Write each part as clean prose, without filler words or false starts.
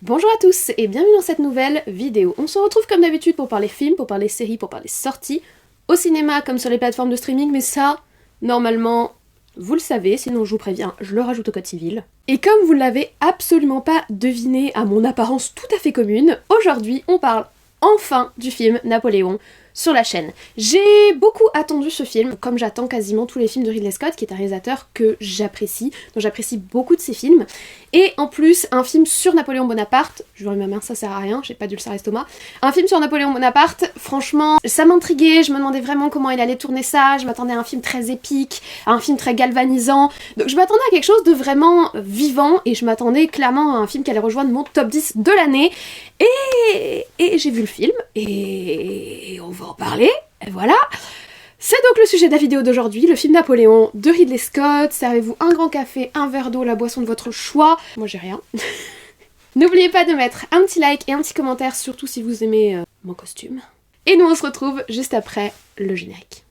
Bonjour à tous et bienvenue dans cette nouvelle vidéo. On se retrouve comme d'habitude pour parler films, pour parler séries, pour parler sorties, au cinéma comme sur les plateformes de streaming, mais ça, normalement, vous le savez, sinon je vous préviens, je le rajoute au code civil. Et comme vous ne l'avez absolument pas deviné à mon apparence tout à fait commune, aujourd'hui on parle enfin du film Napoléon sur la chaîne. J'ai beaucoup attendu ce film, comme j'attends quasiment tous les films de Ridley Scott, qui est un réalisateur que j'apprécie, dont j'apprécie beaucoup de ses films. Et en plus, un film sur Napoléon Bonaparte, je vais ma main, ça sert à rien, j'ai pas d'ulcère estomac. Un film sur Napoléon Bonaparte, franchement, ça m'intriguait, je me demandais vraiment comment il allait tourner ça, je m'attendais à un film très épique, à un film très galvanisant. Donc je m'attendais à quelque chose de vraiment vivant, et je m'attendais clairement à un film qui allait rejoindre mon top 10 de l'année. Et j'ai vu le film, et on va en parler, et voilà. C'est donc le sujet de la vidéo d'aujourd'hui, le film Napoléon de Ridley Scott. Servez-vous un grand café, un verre d'eau, la boisson de votre choix. Moi j'ai rien. N'oubliez pas de mettre un petit like et un petit commentaire, surtout si vous aimez mon costume. Et nous on se retrouve juste après le générique.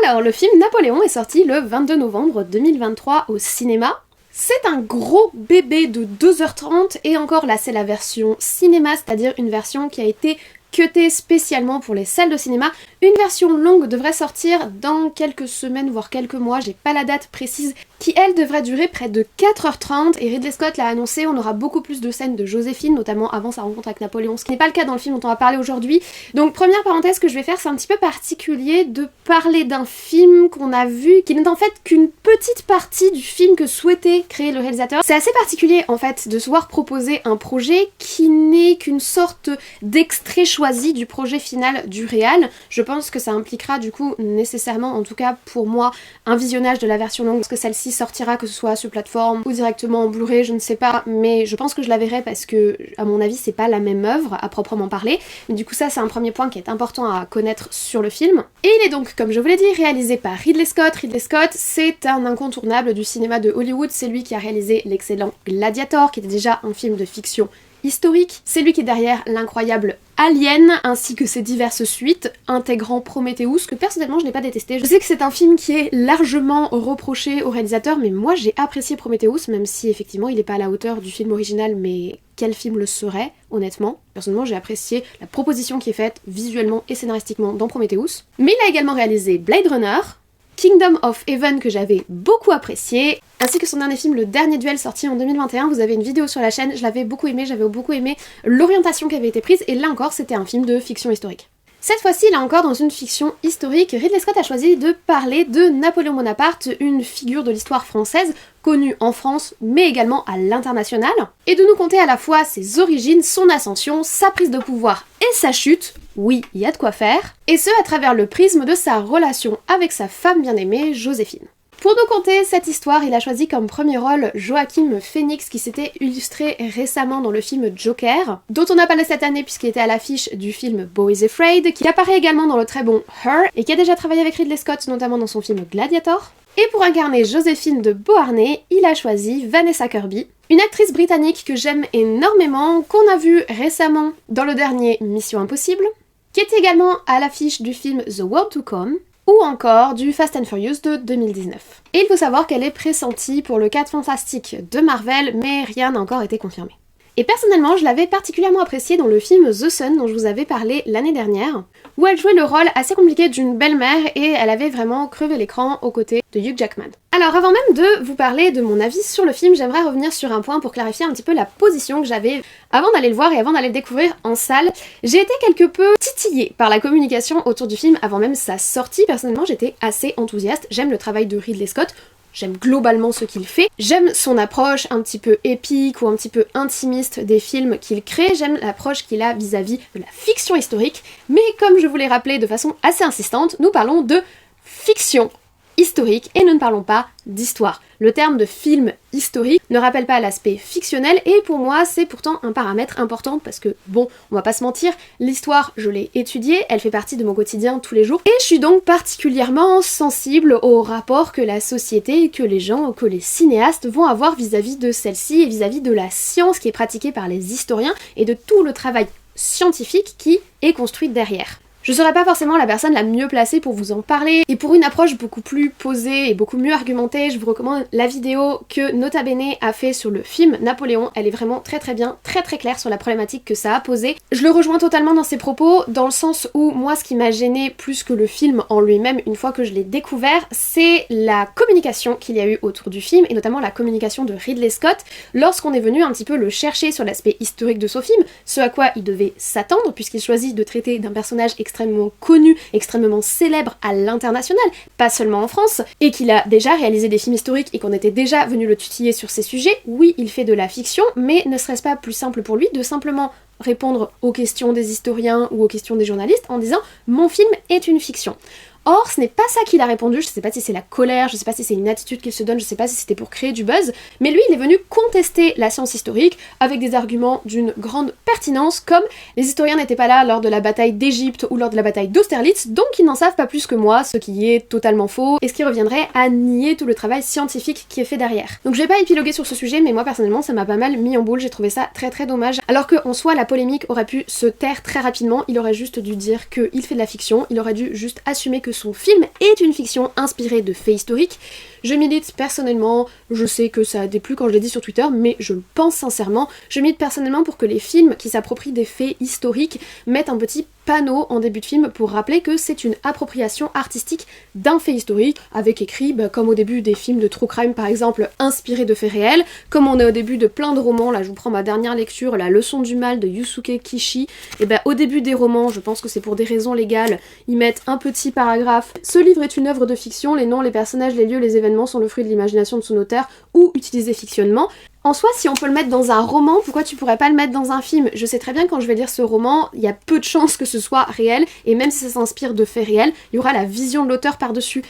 Alors, le film Napoléon est sorti le 22 novembre 2023 au cinéma. C'est un gros bébé de 2h30 et encore là c'est la version cinéma, c'est-à-dire une version qui a été cutée spécialement pour les salles de cinéma. Une version longue devrait sortir dans quelques semaines voire quelques mois, j'ai pas la date précise, qui elle devrait durer près de 4h30 et Ridley Scott l'a annoncé, on aura beaucoup plus de scènes de Joséphine, notamment avant sa rencontre avec Napoléon, ce qui n'est pas le cas dans le film dont on va parler aujourd'hui. Donc première parenthèse que je vais faire, c'est un petit peu particulier de parler d'un film qu'on a vu, qui n'est en fait qu'une petite partie du film que souhaitait créer le réalisateur. C'est assez particulier en fait de se voir proposer un projet qui n'est qu'une sorte d'extrait choisi du projet final du réal. Je pense que ça impliquera du coup nécessairement, en tout cas pour moi, un visionnage de la version longue, parce que celle-ci sortira que ce soit sur plateforme ou directement en Blu-ray, je ne sais pas, mais je pense que je la verrai parce que à mon avis c'est pas la même œuvre à proprement parler. Mais du coup ça c'est un premier point qui est important à connaître sur le film. Et il est donc, comme je vous l'ai dit, réalisé par Ridley Scott. Ridley Scott c'est un incontournable du cinéma de Hollywood, c'est lui qui a réalisé l'excellent Gladiator, qui était déjà un film de fiction historique. C'est lui qui est derrière l'incroyable Alien, ainsi que ses diverses suites, intégrant Prometheus, que personnellement je n'ai pas détesté. Je sais que c'est un film qui est largement reproché au réalisateur, mais moi j'ai apprécié Prometheus, même si effectivement il n'est pas à la hauteur du film original, mais quel film le serait, honnêtement. Personnellement j'ai apprécié la proposition qui est faite visuellement et scénaristiquement dans Prometheus. Mais il a également réalisé Blade Runner, Kingdom of Heaven que j'avais beaucoup apprécié, ainsi que son dernier film, Le Dernier Duel, sorti en 2021. Vous avez une vidéo sur la chaîne, je l'avais beaucoup aimé, j'avais beaucoup aimé l'orientation qui avait été prise, et là encore c'était un film de fiction historique. Cette fois-ci, là encore, dans une fiction historique, Ridley Scott a choisi de parler de Napoléon Bonaparte, une figure de l'histoire française, connue en France, mais également à l'international, et de nous conter à la fois ses origines, son ascension, sa prise de pouvoir et sa chute, oui, il y a de quoi faire, et ce à travers le prisme de sa relation avec sa femme bien-aimée, Joséphine. Pour nous conter cette histoire, il a choisi comme premier rôle Joaquin Phoenix, qui s'était illustré récemment dans le film Joker, dont on a parlé cette année puisqu'il était à l'affiche du film Beau is Afraid, qui apparaît également dans le très bon Her, et qui a déjà travaillé avec Ridley Scott, notamment dans son film Gladiator. Et pour incarner Joséphine de Beauharnais, il a choisi Vanessa Kirby, une actrice britannique que j'aime énormément, qu'on a vue récemment dans le dernier Mission Impossible, qui était également à l'affiche du film The World to Come, ou encore du Fast and Furious de 2019. Et il faut savoir qu'elle est pressentie pour le 4 Fantastique de Marvel, mais rien n'a encore été confirmé. Et personnellement, je l'avais particulièrement appréciée dans le film The Sun dont je vous avais parlé l'année dernière, où elle jouait le rôle assez compliqué d'une belle-mère et elle avait vraiment crevé l'écran aux côtés de Hugh Jackman. Alors avant même de vous parler de mon avis sur le film, j'aimerais revenir sur un point pour clarifier un petit peu la position que j'avais avant d'aller le voir et avant d'aller le découvrir en salle. J'ai été quelque peu titillée par la communication autour du film avant même sa sortie. Personnellement, j'étais assez enthousiaste, j'aime le travail de Ridley Scott. J'aime globalement ce qu'il fait, j'aime son approche un petit peu épique ou un petit peu intimiste des films qu'il crée, j'aime l'approche qu'il a vis-à-vis de la fiction historique, mais comme je vous l'ai rappelé de façon assez insistante, nous parlons de fiction historique et nous ne parlons pas d'histoire. Le terme de film historique ne rappelle pas l'aspect fictionnel et pour moi c'est pourtant un paramètre important parce que bon, on va pas se mentir, l'histoire je l'ai étudiée, elle fait partie de mon quotidien tous les jours et je suis donc particulièrement sensible au rapport que la société, que les gens, que les cinéastes vont avoir vis-à-vis de celle-ci et vis-à-vis de la science qui est pratiquée par les historiens et de tout le travail scientifique qui est construit derrière. Je serais pas forcément la personne la mieux placée pour vous en parler, et pour une approche beaucoup plus posée et beaucoup mieux argumentée, je vous recommande la vidéo que Nota Bene a fait sur le film Napoléon. Elle est vraiment très bien, très claire sur la problématique que ça a posée. Je le rejoins totalement dans ses propos, dans le sens où moi ce qui m'a gêné plus que le film en lui-même, une fois que je l'ai découvert, c'est la communication qu'il y a eu autour du film, et notamment la communication de Ridley Scott, lorsqu'on est venu un petit peu le chercher sur l'aspect historique de son film, ce à quoi il devait s'attendre, puisqu'il choisit de traiter d'un personnage extrêmement connu, extrêmement célèbre à l'international, pas seulement en France, et qu'il a déjà réalisé des films historiques et qu'on était déjà venu le tutiller sur ces sujets. Oui, il fait de la fiction, mais ne serait-ce pas plus simple pour lui de simplement répondre aux questions des historiens ou aux questions des journalistes en disant « Mon film est une fiction ». Or, ce n'est pas ça qu'il a répondu, je sais pas si c'est la colère, je sais pas si c'est une attitude qu'il se donne, je sais pas si c'était pour créer du buzz, mais lui il est venu contester la science historique avec des arguments d'une grande pertinence, comme les historiens n'étaient pas là lors de la bataille d'Égypte ou lors de la bataille d'Austerlitz, donc ils n'en savent pas plus que moi, ce qui est totalement faux, et ce qui reviendrait à nier tout le travail scientifique qui est fait derrière. Donc je vais pas épiloguer sur ce sujet, mais moi personnellement ça m'a pas mal mis en boule, j'ai trouvé ça très dommage, alors que en soi la polémique aurait pu se taire très rapidement, il aurait juste dû dire qu'il fait de la fiction, il aurait dû juste assumer que son film est une fiction inspirée de faits historiques. Je milite personnellement, je sais que ça a déplu quand je l'ai dit sur Twitter, mais je le pense sincèrement, je milite personnellement pour que les films qui s'approprient des faits historiques mettent un petit panneau en début de film pour rappeler que c'est une appropriation artistique d'un fait historique, avec écrit, comme au début des films de true crime par exemple, inspirés de faits réels, comme on est au début de plein de romans, là je vous prends ma dernière lecture, La leçon du mal de Yusuke Kishi, et au début des romans, je pense que c'est pour des raisons légales, ils mettent un petit paragraphe, ce livre est une œuvre de fiction, les noms, les personnages, les lieux, les événements sont le fruit de l'imagination de son auteur ou utilisés fictionnement. En soi, si on peut le mettre dans un roman, pourquoi tu pourrais pas le mettre dans un film? Je sais très bien quand je vais lire ce roman, il y a peu de chances que ce soit réel, et même si ça s'inspire de faits réels, il y aura la vision de l'auteur par-dessus.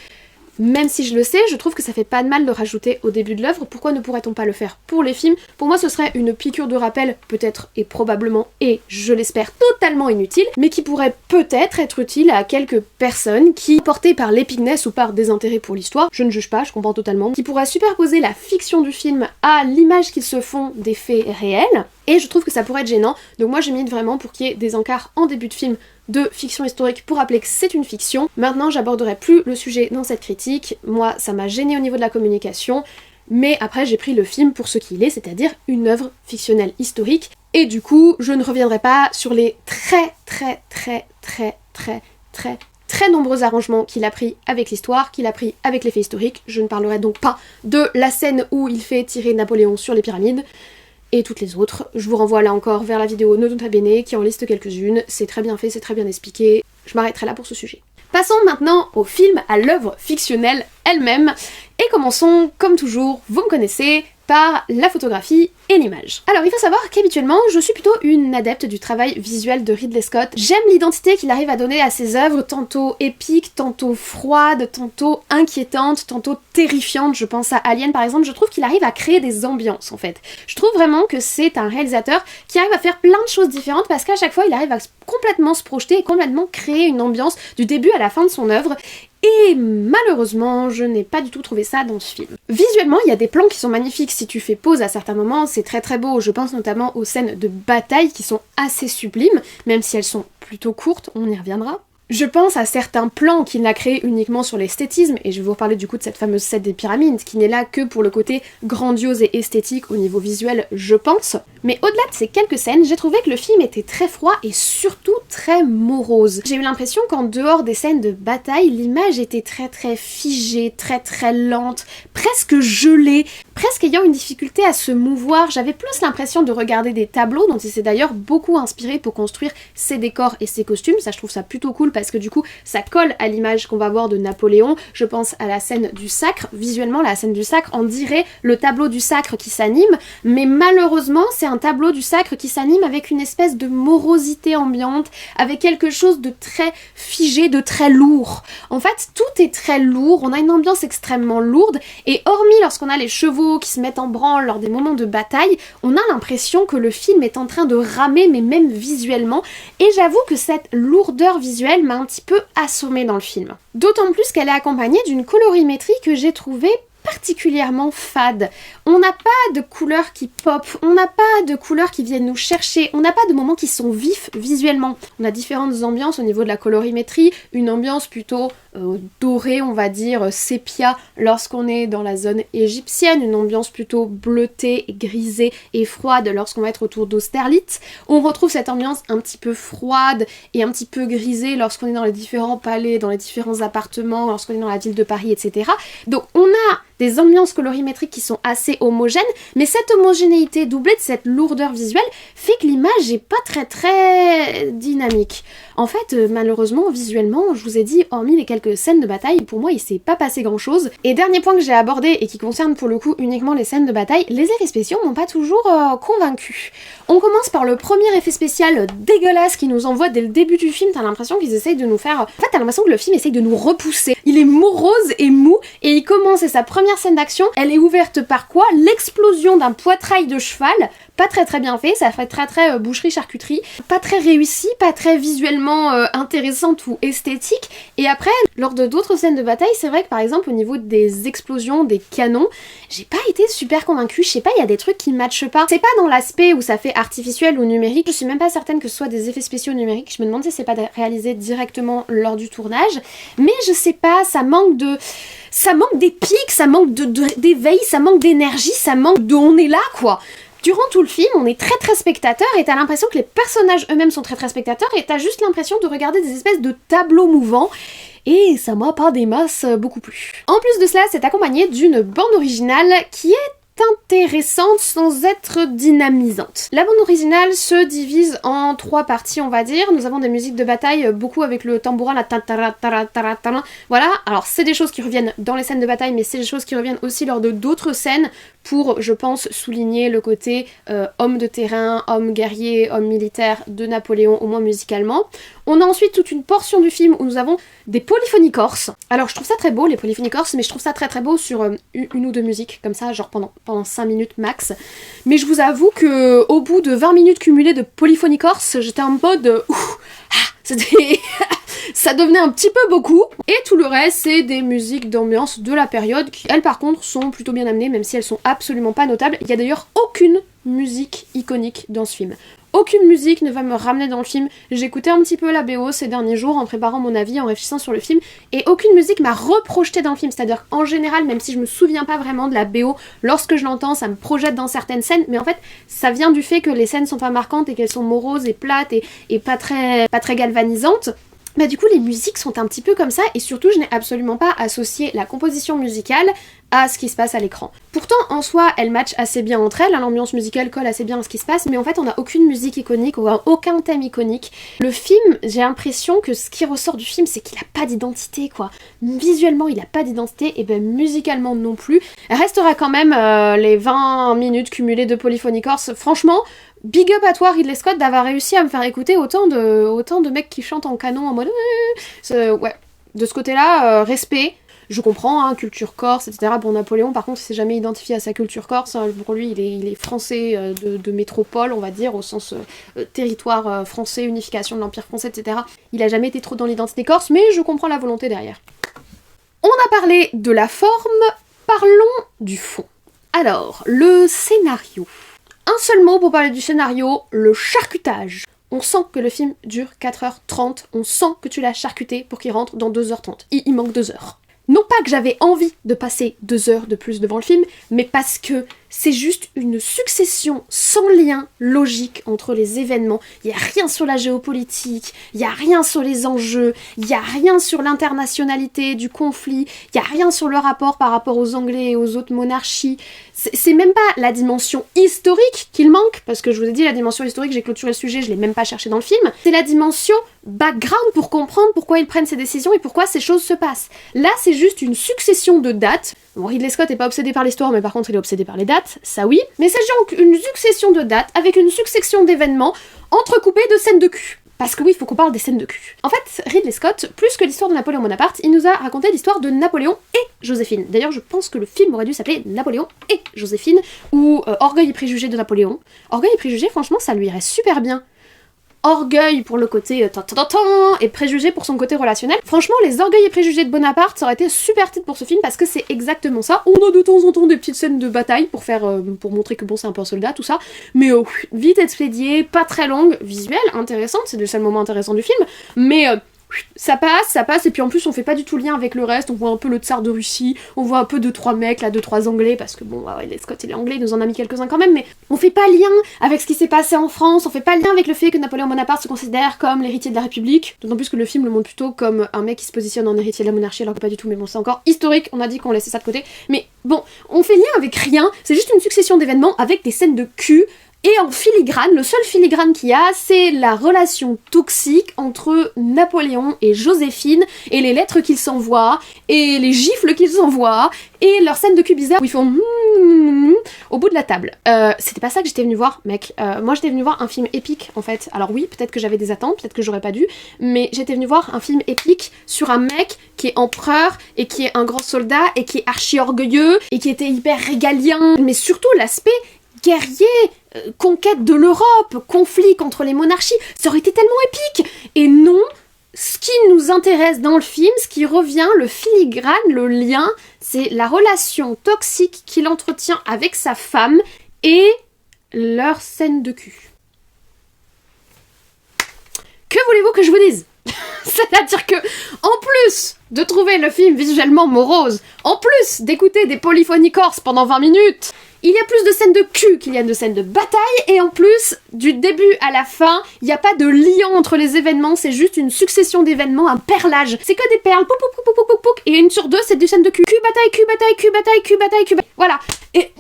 Même si je le sais, je trouve que ça fait pas de mal de rajouter au début de l'œuvre, pourquoi ne pourrait-on pas le faire pour les films? Pour moi ce serait une piqûre de rappel, peut-être et probablement, et je l'espère totalement inutile, mais qui pourrait peut-être être utile à quelques personnes qui, portées par l'épicness ou par désintérêt pour l'histoire, je ne juge pas, je comprends totalement, qui pourraient superposer la fiction du film à l'image qu'ils se font des faits réels, et je trouve que ça pourrait être gênant, donc moi je milite vraiment pour qu'il y ait des encarts en début de film de fiction historique pour rappeler que c'est une fiction. Maintenant, j'aborderai plus le sujet dans cette critique. Moi, ça m'a gêné au niveau de la communication, mais après, j'ai pris le film pour ce qu'il est, c'est-à-dire une œuvre fictionnelle historique. Et du coup, je ne reviendrai pas sur les très nombreux arrangements qu'il a pris avec l'histoire, qu'il a pris avec les faits historiques. Je ne parlerai donc pas de la scène où il fait tirer Napoléon sur les pyramides. Et toutes les autres, je vous renvoie là encore vers la vidéo Nota Bene qui en liste quelques-unes, c'est très bien fait, c'est très bien expliqué, je m'arrêterai là pour ce sujet. Passons maintenant au film, à l'œuvre fictionnelle elle-même, et commençons, comme toujours, vous me connaissez, par la photographie et l'image. Alors il faut savoir qu'habituellement je suis plutôt une adepte du travail visuel de Ridley Scott. J'aime l'identité qu'il arrive à donner à ses œuvres, tantôt épiques, tantôt froides, tantôt inquiétantes, tantôt terrifiantes. Je pense à Alien par exemple, je trouve qu'il arrive à créer des ambiances en fait. Je trouve vraiment que c'est un réalisateur qui arrive à faire plein de choses différentes parce qu'à chaque fois il arrive à complètement se projeter et complètement créer une ambiance du début à la fin de son œuvre. Et malheureusement, je n'ai pas du tout trouvé ça dans ce film. Visuellement, il y a des plans qui sont magnifiques. Si tu fais pause à certains moments, c'est très beau. Je pense notamment aux scènes de bataille qui sont assez sublimes, même si elles sont plutôt courtes, on y reviendra. Je pense à certains plans qu'il n'a créés uniquement sur l'esthétisme, et je vais vous reparler du coup de cette fameuse scène des pyramides, qui n'est là que pour le côté grandiose et esthétique au niveau visuel, je pense. Mais au-delà de ces quelques scènes, j'ai trouvé que le film était très froid et surtout très morose. J'ai eu l'impression qu'en dehors des scènes de bataille, l'image était très figée, très lente, presque gelée, presque ayant une difficulté à se mouvoir. J'avais plus l'impression de regarder des tableaux, dont il s'est d'ailleurs beaucoup inspiré pour construire ses décors et ses costumes. Ça, je trouve ça plutôt cool parce que du coup ça colle à l'image qu'on va voir de Napoléon. Je pense à la scène du sacre. Visuellement, la scène du sacre, on dirait le tableau du sacre qui s'anime, mais malheureusement c'est un tableau du sacre qui s'anime avec une espèce de morosité ambiante, avec quelque chose de très figé, de très lourd. En fait, tout est très lourd, on a une ambiance extrêmement lourde, et hormis lorsqu'on a les chevaux qui se mettent en branle lors des moments de bataille, on a l'impression que le film est en train de ramer, mais même visuellement, et j'avoue que cette lourdeur visuelle m'a un petit peu assommée dans le film. D'autant plus qu'elle est accompagnée d'une colorimétrie que j'ai trouvée particulièrement fade. On n'a pas de couleurs qui pop, on n'a pas de couleurs qui viennent nous chercher, on n'a pas de moments qui sont vifs visuellement. On a différentes ambiances au niveau de la colorimétrie, une ambiance plutôt dorée, on va dire, sépia lorsqu'on est dans la zone égyptienne, une ambiance plutôt bleutée, grisée et froide lorsqu'on va être autour d'Austerlitz. On retrouve cette ambiance un petit peu froide et un petit peu grisée lorsqu'on est dans les différents palais, dans les différents appartements, lorsqu'on est dans la ville de Paris, etc. Donc on a des ambiances colorimétriques qui sont assez homogènes, mais cette homogénéité doublée de cette lourdeur visuelle fait que l'image est pas très dynamique. En fait, malheureusement, visuellement, je vous ai dit, hormis les quelques scènes de bataille, pour moi il s'est pas passé grand chose. Et dernier point que j'ai abordé et qui concerne pour le coup uniquement les scènes de bataille, les effets spéciaux m'ont pas toujours convaincue. On commence par le premier effet spécial dégueulasse qui nous envoie dès le début du film, t'as l'impression qu'ils essayent de nous faire... En fait, t'as l'impression que le film essaye de nous repousser. Il est morose et mou, et il commence, et sa première scène d'action, elle est ouverte par quoi? L'explosion d'un poitrail de cheval, pas très bien fait, ça fait très boucherie-charcuterie, pas très réussi, pas très visuellement intéressante ou esthétique. Et après, lors de d'autres scènes de bataille, c'est vrai que par exemple au niveau des explosions, des canons, j'ai pas été super convaincue, je sais pas, il y a des trucs qui matchent pas. C'est pas dans l'aspect où ça fait artificiel ou numérique, je suis même pas certaine que ce soit des effets spéciaux numériques, je me demande si c'est pas réalisé directement lors du tournage, mais je sais pas, ça manque des pics, ça manque d'éveil, ça manque d'énergie, ça manque de on est là quoi. Durant tout le film, on est très spectateur et t'as l'impression que les personnages eux-mêmes sont très spectateurs et t'as juste l'impression de regarder des espèces de tableaux mouvants et ça m'a pas des masses beaucoup plu. En plus de cela, c'est accompagné d'une bande originale qui est intéressante sans être dynamisante. La bande originale se divise en 3 parties on va dire. Nous avons des musiques de bataille beaucoup avec le tambourin, la ta-ta-ra-ta-ra-ta-ra-ta-ra. Voilà, alors c'est des choses qui reviennent dans les scènes de bataille mais c'est des choses qui reviennent aussi lors de d'autres scènes pour, je pense, souligner le côté homme de terrain, homme guerrier, homme militaire de Napoléon, au moins musicalement. On a ensuite toute une portion du film où nous avons des polyphonies corses. Alors je trouve ça très beau les polyphonies corses, mais je trouve ça très beau sur une ou deux musiques, comme ça, genre pendant 5 minutes max. Mais je vous avoue que au bout de 20 minutes cumulées de polyphonie corse, j'étais en mode c'était... ça devenait un petit peu beaucoup. Et tout le reste, c'est des musiques d'ambiance de la période qui, elles, par contre, sont plutôt bien amenées, même si elles sont absolument pas notables. Il y a d'ailleurs aucune musique iconique dans ce film. Aucune musique ne va me ramener dans le film. J'écoutais un petit peu la BO ces derniers jours en préparant mon avis, en réfléchissant sur le film, et aucune musique m'a reprojeté dans le film. C'est-à-dire qu'en général, même si je me souviens pas vraiment de la BO, lorsque je l'entends, ça me projette dans certaines scènes, mais en fait, ça vient du fait que les scènes sont pas marquantes et qu'elles sont moroses et plates et pas très galvanisantes. Bah du coup les musiques sont un petit peu comme ça et surtout je n'ai absolument pas associé la composition musicale à ce qui se passe à l'écran. Pourtant en soi elles matchent assez bien entre elles, l'ambiance musicale colle assez bien à ce qui se passe, mais en fait on n'a aucune musique iconique, aucun thème iconique. Le film, j'ai l'impression que ce qui ressort du film c'est qu'il a pas d'identité quoi. Visuellement il a pas d'identité et ben musicalement non plus. Elle restera quand même les 20 minutes cumulées de polyphonie corse, franchement. Big up à toi Ridley Scott d'avoir réussi à me faire écouter autant de mecs qui chantent en canon en mode ouais, de ce côté-là, respect. Je comprends, hein, culture corse, etc. Bon, Napoléon, par contre, il s'est jamais identifié à sa culture corse. Hein. Pour lui, il est français de métropole, on va dire, au sens territoire français, unification de l'Empire français, etc. Il a jamais été trop dans l'identité corse, mais je comprends la volonté derrière. On a parlé de la forme, parlons du fond. Alors, le scénario. Un seul mot pour parler du scénario, le charcutage. On sent que le film dure 4h30, on sent que tu l'as charcuté pour qu'il rentre dans 2h30. Il manque 2 heures. Non pas que j'avais envie de passer 2 heures de plus devant le film, mais parce que c'est juste une succession sans lien logique entre les événements. Il n'y a rien sur la géopolitique, il n'y a rien sur les enjeux, il n'y a rien sur l'internationalité du conflit, il n'y a rien sur le rapport par rapport aux Anglais et aux autres monarchies. C'est même pas la dimension historique qu'il manque, parce que je vous ai dit, la dimension historique, j'ai clôturé le sujet, je l'ai même pas cherché dans le film. C'est la dimension background pour comprendre pourquoi ils prennent ces décisions et pourquoi ces choses se passent. Là, c'est juste une succession de dates. Bon, Ridley Scott est pas obsédé par l'histoire, mais par contre, il est obsédé par les dates, ça oui. Mais c'est donc une succession de dates avec une succession d'événements entrecoupés de scènes de cul. Parce que oui, il faut qu'on parle des scènes de cul. En fait, Ridley Scott, plus que l'histoire de Napoléon Bonaparte, il nous a raconté l'histoire de Napoléon et Joséphine. D'ailleurs, je pense que le film aurait dû s'appeler Napoléon et Joséphine, ou Orgueil et préjugés de Napoléon. Orgueil et préjugés, franchement, ça lui irait super bien. Orgueil pour le côté et préjugés pour son côté relationnel. Franchement, les orgueils et préjugés de Bonaparte, ça aurait été super titre pour ce film parce que c'est exactement ça. On a de temps en temps des petites scènes de bataille pour montrer que bon, c'est un peu un soldat, tout ça. Mais vite expédié, pas très longue, visuelle, intéressante, c'est le seul moment intéressant du film. Mais ça passe, et puis en plus on fait pas du tout lien avec le reste, on voit un peu le tsar de Russie, on voit un peu 2-3 mecs, là, 2-3 anglais, parce que bon, ouais, Scott il est anglais, il nous en a mis quelques-uns quand même, mais on fait pas lien avec ce qui s'est passé en France, on fait pas lien avec le fait que Napoléon Bonaparte se considère comme l'héritier de la République, d'autant plus que le film le montre plutôt comme un mec qui se positionne en héritier de la monarchie, alors que pas du tout, mais bon, c'est encore historique, on a dit qu'on laissait ça de côté, mais bon, on fait lien avec rien, c'est juste une succession d'événements avec des scènes de cul. Et en filigrane, le seul filigrane qu'il y a, c'est la relation toxique entre Napoléon et Joséphine, et les lettres qu'ils s'envoient, et les gifles qu'ils s'envoient, et leurs scènes de cul bizarres où ils font au bout de la table. C'était pas ça que j'étais venue voir, mec. Moi j'étais venue voir un film épique, en fait. Alors oui, peut-être que j'avais des attentes, peut-être que j'aurais pas dû, mais j'étais venue voir un film épique sur un mec qui est empereur, et qui est un grand soldat, et qui est archi orgueilleux, et qui était hyper régalien, mais surtout l'aspect guerrier, conquête de l'Europe, conflit contre les monarchies, ça aurait été tellement épique. Et non, ce qui nous intéresse dans le film, ce qui revient, le filigrane, le lien, c'est la relation toxique qu'il entretient avec sa femme et leur scène de cul. Que voulez-vous que je vous dise ? C'est-à-dire que, en plus de trouver le film visuellement morose, en plus d'écouter des polyphonies corses pendant 20 minutes, il y a plus de scènes de cul qu'il y a de scènes de bataille, et en plus, du début à la fin, il n'y a pas de lien entre les événements, c'est juste une succession d'événements, un perlage. C'est que des perles, pouc, pouc, pouc, pouc, pouc, pouc, et une sur deux, c'est des scènes de cul. Cul, bataille, cul, bataille, cul, bataille, cul, bataille, cul, bataille. Voilà. Et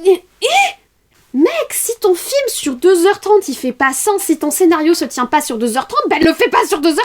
mec, si ton film sur 2h30 il fait pas sens, si ton scénario se tient pas sur 2h30, ben le fais pas sur 2h30.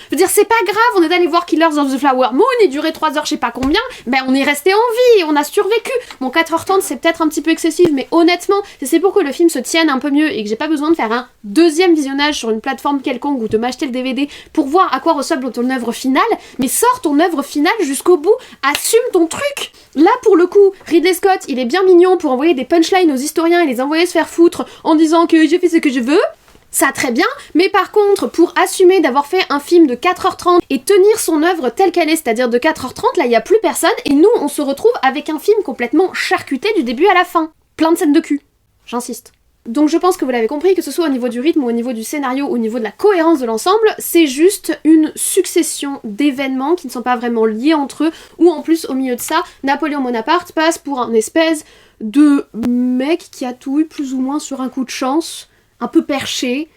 Je veux dire, c'est pas grave, on est allé voir Killers of the Flower Moon, il durait 3h je sais pas combien, ben on est resté en vie, on a survécu. Bon, 4h30 c'est peut-être un petit peu excessif, mais honnêtement, c'est pour que le film se tienne un peu mieux et que j'ai pas besoin de faire un deuxième visionnage sur une plateforme quelconque ou de m'acheter le DVD pour voir à quoi ressemble ton œuvre finale, mais sors ton œuvre finale jusqu'au bout, assume ton truc. Là, pour le coup, Ridley Scott, il est bien mignon pour envoyer des punchlines aux historiens et les envoyer se faire foutre en disant que j'ai fait ce que je veux. Ça, très bien, mais par contre, pour assumer d'avoir fait un film de 4h30 et tenir son œuvre telle qu'elle est, c'est-à-dire de 4h30, là, il y a plus personne, et nous, on se retrouve avec un film complètement charcuté du début à la fin. Plein de scènes de cul. J'insiste. Donc je pense que vous l'avez compris, que ce soit au niveau du rythme ou au niveau du scénario, au niveau de la cohérence de l'ensemble, c'est juste une succession d'événements qui ne sont pas vraiment liés entre eux, ou en plus, au milieu de ça, Napoléon Bonaparte passe pour un espèce de mec qui a tout eu plus ou moins sur un coup de chance, un peu perché,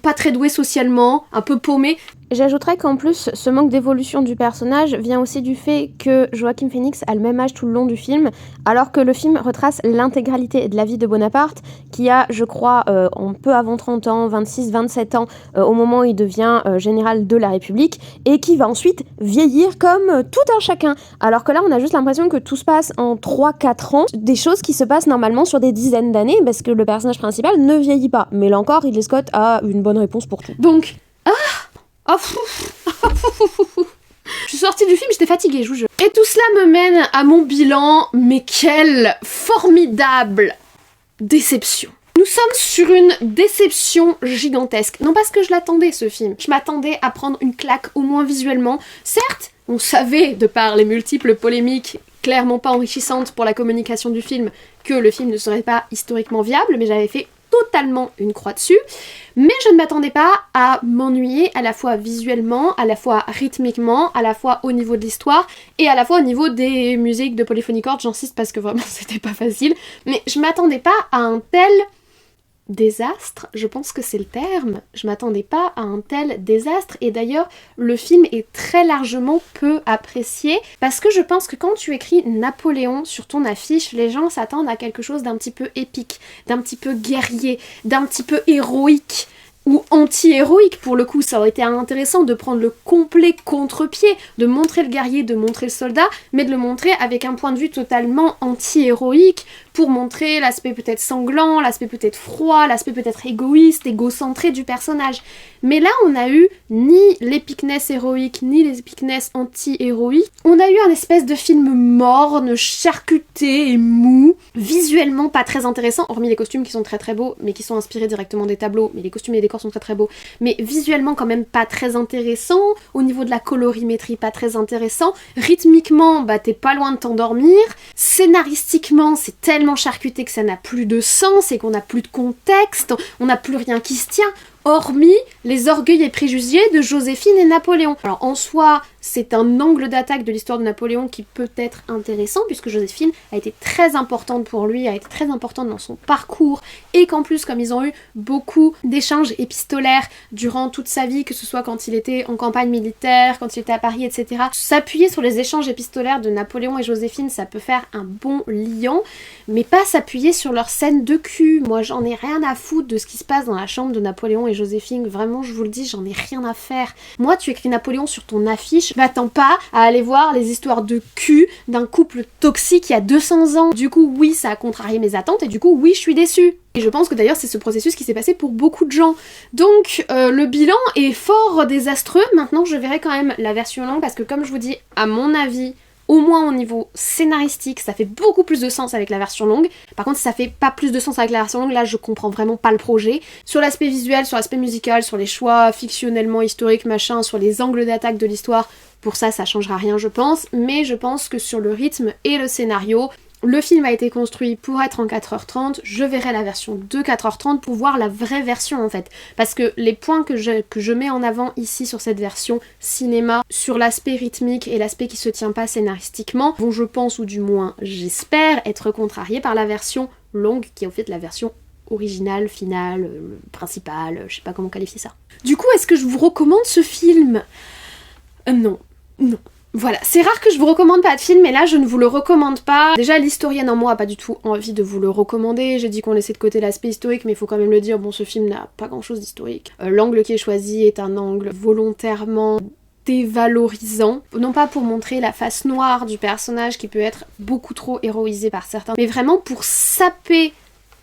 pas très doué socialement, un peu paumé. J'ajouterais qu'en plus, ce manque d'évolution du personnage vient aussi du fait que Joaquin Phoenix a le même âge tout le long du film, alors que le film retrace l'intégralité de la vie de Bonaparte, qui a, je crois, un peu avant 30 ans, 26-27 ans, au moment où il devient général de la République, et qui va ensuite vieillir comme tout un chacun. Alors que là, on a juste l'impression que tout se passe en 3-4 ans, des choses qui se passent normalement sur des dizaines d'années, parce que le personnage principal ne vieillit pas. Mais là encore, Ridley Scott a une bonne réponse pour tout. Donc, je suis sortie du film, j'étais fatiguée, je vous jure. Et tout cela me mène à mon bilan, mais quelle formidable déception. Nous sommes sur une déception gigantesque. Non parce que je l'attendais, ce film. Je m'attendais à prendre une claque, au moins visuellement. Certes, on savait, de par les multiples polémiques clairement pas enrichissantes pour la communication du film, que le film ne serait pas historiquement viable, mais j'avais fait totalement une croix dessus, mais je ne m'attendais pas à m'ennuyer à la fois visuellement, à la fois rythmiquement, à la fois au niveau de l'histoire et à la fois au niveau des musiques de Polyphony Chord, j'insiste parce que vraiment c'était pas facile, mais je m'attendais pas à un tel désastre, je pense que c'est le terme, je m'attendais pas à un tel désastre, et d'ailleurs le film est très largement peu apprécié parce que je pense que quand tu écris Napoléon sur ton affiche, les gens s'attendent à quelque chose d'un petit peu épique, d'un petit peu guerrier, d'un petit peu héroïque ou anti-héroïque. Pour le coup, ça aurait été intéressant de prendre le complet contre-pied, de montrer le guerrier, de montrer le soldat, mais de le montrer avec un point de vue totalement anti-héroïque, pour montrer l'aspect peut-être sanglant, l'aspect peut-être froid, l'aspect peut-être égoïste, égocentré du personnage. Mais là, on a eu ni l'épicness héroïque, ni l'épicness anti-héroïque. On a eu un espèce de film morne, charcuté et mou, visuellement pas très intéressant, hormis les costumes qui sont très très beaux, mais qui sont inspirés directement des tableaux, mais les costumes et les décors sont très très beaux, mais visuellement quand même pas très intéressant, au niveau de la colorimétrie pas très intéressant, rythmiquement, bah t'es pas loin de t'endormir, scénaristiquement c'est tellement charcuté que ça n'a plus de sens et qu'on n'a plus de contexte, on n'a plus rien qui se tient, hormis les orgueils et préjugés de Joséphine et Napoléon. Alors en soi, c'est un angle d'attaque de l'histoire de Napoléon qui peut être intéressant, puisque Joséphine a été très importante pour lui, a été très importante dans son parcours, et qu'en plus, comme ils ont eu beaucoup d'échanges épistolaires durant toute sa vie, que ce soit quand il était en campagne militaire, quand il était à Paris, etc., s'appuyer sur les échanges épistolaires de Napoléon et Joséphine, ça peut faire un bon liant, mais pas s'appuyer sur leur scène de cul. Moi, j'en ai rien à foutre de ce qui se passe dans la chambre de Napoléon et Joséphine, vraiment, je vous le dis, j'en ai rien à faire. Moi, tu écris Napoléon sur ton affiche, m'attends pas à aller voir les histoires de cul d'un couple toxique il y a 200 ans. Du coup, oui, ça a contrarié mes attentes et du coup, oui, je suis déçue. Et je pense que d'ailleurs, c'est ce processus qui s'est passé pour beaucoup de gens. Donc, le bilan est fort désastreux. Maintenant, je verrai quand même la version longue parce que, comme je vous dis, à mon avis, au moins au niveau scénaristique, ça fait beaucoup plus de sens avec la version longue. Par contre, si ça fait pas plus de sens avec la version longue, là je comprends vraiment pas le projet. Sur l'aspect visuel, sur l'aspect musical, sur les choix fictionnellement historiques, machin, sur les angles d'attaque de l'histoire, pour ça changera rien je pense. Mais je pense que sur le rythme et le scénario, le film a été construit pour être en 4h30, je verrai la version de 4h30 pour voir la vraie version en fait. Parce que les points que je mets en avant ici sur cette version cinéma, sur l'aspect rythmique et l'aspect qui se tient pas scénaristiquement, vont je pense, ou du moins j'espère, être contrariés par la version longue qui est au fait la version originale, finale, principale, je sais pas comment qualifier ça. Du coup, est-ce que je vous recommande ce film ? Non. Voilà, c'est rare que je vous recommande pas de film, mais là je ne vous le recommande pas. Déjà l'historienne en moi a pas du tout envie de vous le recommander, j'ai dit qu'on laissait de côté l'aspect historique, mais il faut quand même le dire, bon ce film n'a pas grand chose d'historique. L'angle qui est choisi est un angle volontairement dévalorisant, non pas pour montrer la face noire du personnage qui peut être beaucoup trop héroïsé par certains, mais vraiment pour saper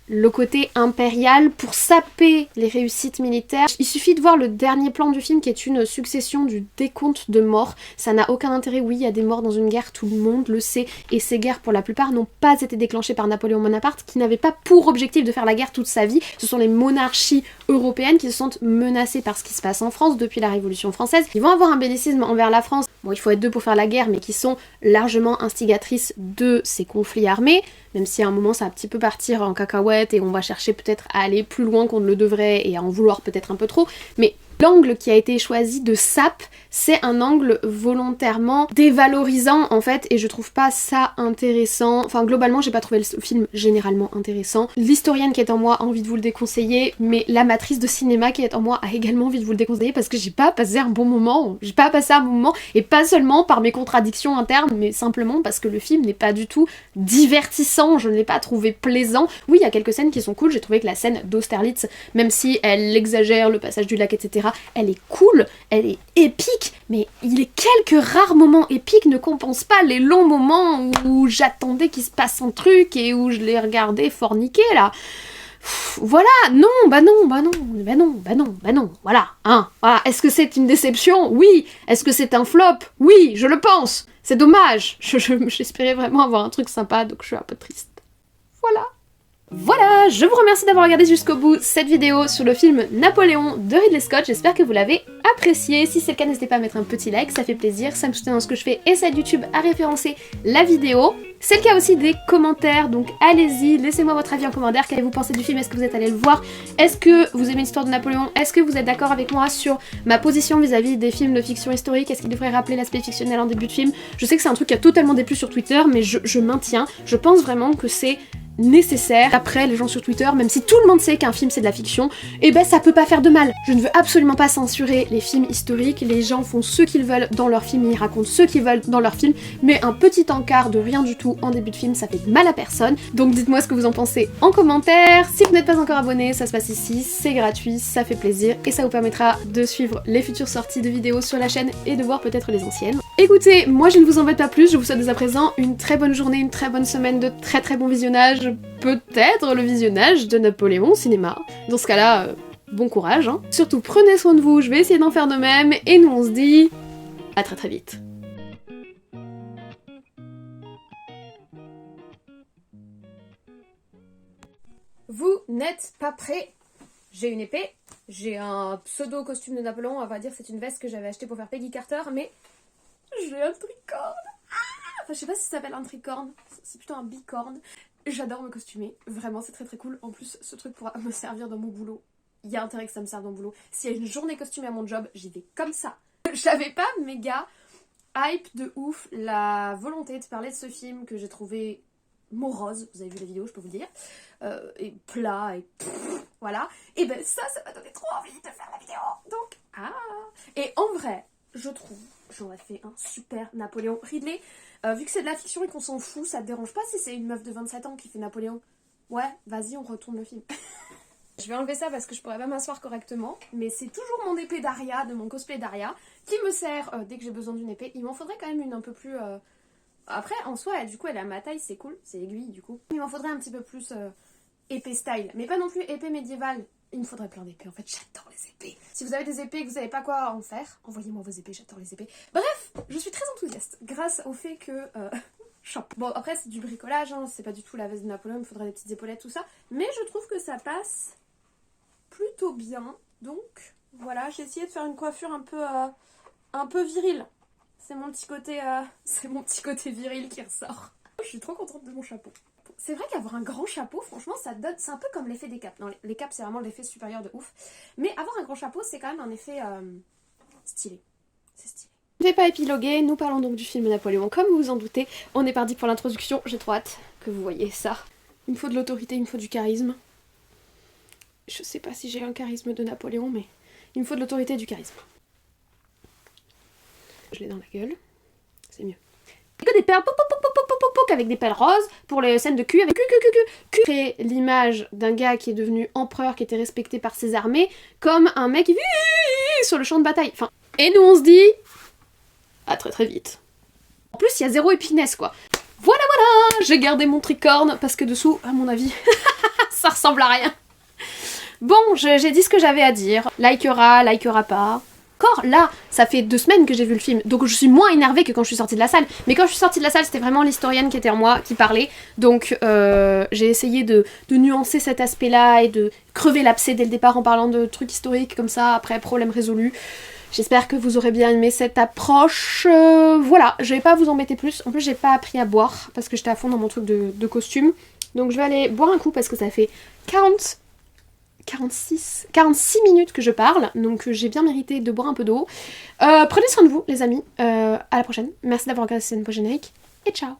le côté impérial, pour saper les réussites militaires. Il suffit de voir le dernier plan du film qui est une succession du décompte de morts. Ça n'a aucun intérêt, oui, il y a des morts dans une guerre, tout le monde le sait, et ces guerres pour la plupart n'ont pas été déclenchées par Napoléon Bonaparte, qui n'avait pas pour objectif de faire la guerre toute sa vie. Ce sont les monarchies européennes qui se sentent menacées par ce qui se passe en France depuis la Révolution française. Ils vont avoir un bellicisme envers la France, bon il faut être deux pour faire la guerre, mais qui sont largement instigatrices de ces conflits armés, même si à un moment ça va un petit peu partir en cacahuète et on va chercher peut-être à aller plus loin qu'on ne le devrait et à en vouloir peut-être un peu trop, mais l'angle qui a été choisi de sape, c'est un angle volontairement dévalorisant en fait, et je trouve pas ça intéressant. Enfin globalement j'ai pas trouvé le film généralement intéressant. L'historienne qui est en moi a envie de vous le déconseiller, mais l'amatrice de cinéma qui est en moi a également envie de vous le déconseiller parce que j'ai pas passé un bon moment, et pas seulement par mes contradictions internes, mais simplement parce que le film n'est pas du tout divertissant, je ne l'ai pas trouvé plaisant. Oui, il y a quelques scènes qui sont cool, j'ai trouvé que la scène d'Austerlitz, même si elle exagère le passage du lac, etc., elle est cool, elle est épique, mais les quelques rares moments épiques ne compensent pas les longs moments où j'attendais qu'il se passe un truc et où je les regardais forniquer là. Voilà, non, voilà, hein, voilà. Est-ce que c'est une déception ? Oui. Est-ce que c'est un flop ? Oui, je le pense. C'est dommage. J'espérais vraiment avoir un truc sympa, donc je suis un peu triste. Voilà. Voilà, je vous remercie d'avoir regardé jusqu'au bout cette vidéo sur le film Napoléon de Ridley Scott, j'espère que vous l'avez apprécié. Si c'est le cas, n'hésitez pas à mettre un petit like, ça fait plaisir, ça me soutient dans ce que je fais et ça aide YouTube à référencer la vidéo. C'est le cas aussi des commentaires, donc allez-y, laissez-moi votre avis en commentaire, qu'avez-vous pensé du film, est-ce que vous êtes allé le voir, est-ce que vous aimez l'histoire de Napoléon, est-ce que vous êtes d'accord avec moi sur ma position vis-à-vis des films de fiction historique, est-ce qu'il devrait rappeler l'aspect fictionnel en début de film. Je sais que c'est un truc qui a totalement déplu sur Twitter, mais je maintiens, je pense vraiment que c'est nécessaire. Après, les gens sur Twitter, même si tout le monde sait qu'un film c'est de la fiction, et ben ça peut pas faire de mal. Je ne veux absolument pas censurer les films historiques, les gens font ce qu'ils veulent dans leur film, ils racontent ce qu'ils veulent dans leur film, mais un petit encart de rien du tout en début de film, ça fait de mal à personne. Donc dites-moi ce que vous en pensez en commentaire. Si vous n'êtes pas encore abonné, ça se passe ici, c'est gratuit, ça fait plaisir, et ça vous permettra de suivre les futures sorties de vidéos sur la chaîne et de voir peut-être les anciennes. Écoutez, moi je ne vous embête pas plus, je vous souhaite dès à présent une très bonne journée, une très bonne semaine de très bon visionnage, peut-être le visionnage de Napoléon au cinéma. Dans ce cas-là, bon courage, hein. Surtout prenez soin de vous, je vais essayer d'en faire de même, et nous on se dit à très vite. Vous n'êtes pas prêts. J'ai une épée, j'ai un pseudo costume de Napoléon, on va dire c'est une veste que j'avais achetée pour faire Peggy Carter, mais j'ai un tricorne. Enfin, je sais pas si ça s'appelle un tricorne, c'est plutôt un bicorne. J'adore me costumer, vraiment c'est très cool. En plus, ce truc pourra me servir dans mon boulot. Il y a intérêt que ça me serve dans mon boulot. S'il y a une journée costumée à mon job, j'y vais comme ça. J'avais pas méga hype de ouf la volonté de parler de ce film que j'ai trouvé morose, vous avez vu la vidéo, je peux vous le dire, et plat, et voilà. Et ben ça m'a donné trop envie de faire la vidéo, donc Et en vrai, je trouve, j'aurais fait un super Napoléon. Ridley, vu que c'est de la fiction et qu'on s'en fout, ça te dérange pas si c'est une meuf de 27 ans qui fait Napoléon? Ouais, vas-y, on retourne le film. Je vais enlever ça parce que je pourrais pas m'asseoir correctement, mais c'est toujours mon épée d'Aria, de mon cosplay d'Aria, qui me sert dès que j'ai besoin d'une épée. Il m'en faudrait quand même une un peu plus... Après, en soi, du coup, elle est à ma taille, c'est cool, c'est aiguille, du coup. Il m'en faudrait un petit peu plus épée style, mais pas non plus épée médiévale. Il me faudrait plein d'épées, en fait, j'adore les épées. Si vous avez des épées et que vous savez pas quoi en faire, envoyez-moi vos épées, j'adore les épées. Bref, je suis très enthousiaste, grâce au fait que... Bon, après, c'est du bricolage, hein, c'est pas du tout la veste de Napoléon, il me faudrait des petites épaulettes, tout ça. Mais je trouve que ça passe plutôt bien, donc voilà, j'ai essayé de faire une coiffure un peu virile. C'est mon petit côté viril qui ressort. Je suis trop contente de mon chapeau. C'est vrai qu'avoir un grand chapeau, franchement, ça donne... C'est un peu comme l'effet des capes. Non, les capes, c'est vraiment l'effet supérieur de ouf. Mais avoir un grand chapeau, c'est quand même un effet stylé. C'est stylé. Je ne vais pas épiloguer, nous parlons donc du film Napoléon. Comme vous vous en doutez, on est parti pour l'introduction. J'ai trop hâte que vous voyez ça. Il me faut de l'autorité, il me faut du charisme. Je sais pas si j'ai un charisme de Napoléon, mais il me faut de l'autorité et du charisme. Je l'ai dans la gueule, c'est mieux. Que des perles avec des perles roses pour les scènes de cul avec cul. Créer l'image d'un gars qui est devenu empereur, qui était respecté par ses armées, comme un mec qui vit sur le champ de bataille. Enfin, et nous on se dit à très vite. En plus, il y a zéro épinesse quoi. Voilà, j'ai gardé mon tricorne parce que dessous, à mon avis, ça ressemble à rien. Bon, j'ai dit ce que j'avais à dire. Likera pas. Là, ça fait 2 semaines que j'ai vu le film, donc je suis moins énervée que quand je suis sortie de la salle. Mais quand je suis sortie de la salle, c'était vraiment l'historienne qui était en moi, qui parlait. Donc j'ai essayé de nuancer cet aspect-là et de crever l'abcès dès le départ en parlant de trucs historiques comme ça, après problème résolu. J'espère que vous aurez bien aimé cette approche. Voilà, je vais pas vous embêter plus. En plus, j'ai pas appris à boire parce que j'étais à fond dans mon truc de costume. Donc je vais aller boire un coup parce que ça fait 46 minutes que je parle, donc j'ai bien mérité de boire un peu d'eau. Prenez soin de vous les amis, à la prochaine. Merci d'avoir regardé cette scène post-générique, et ciao.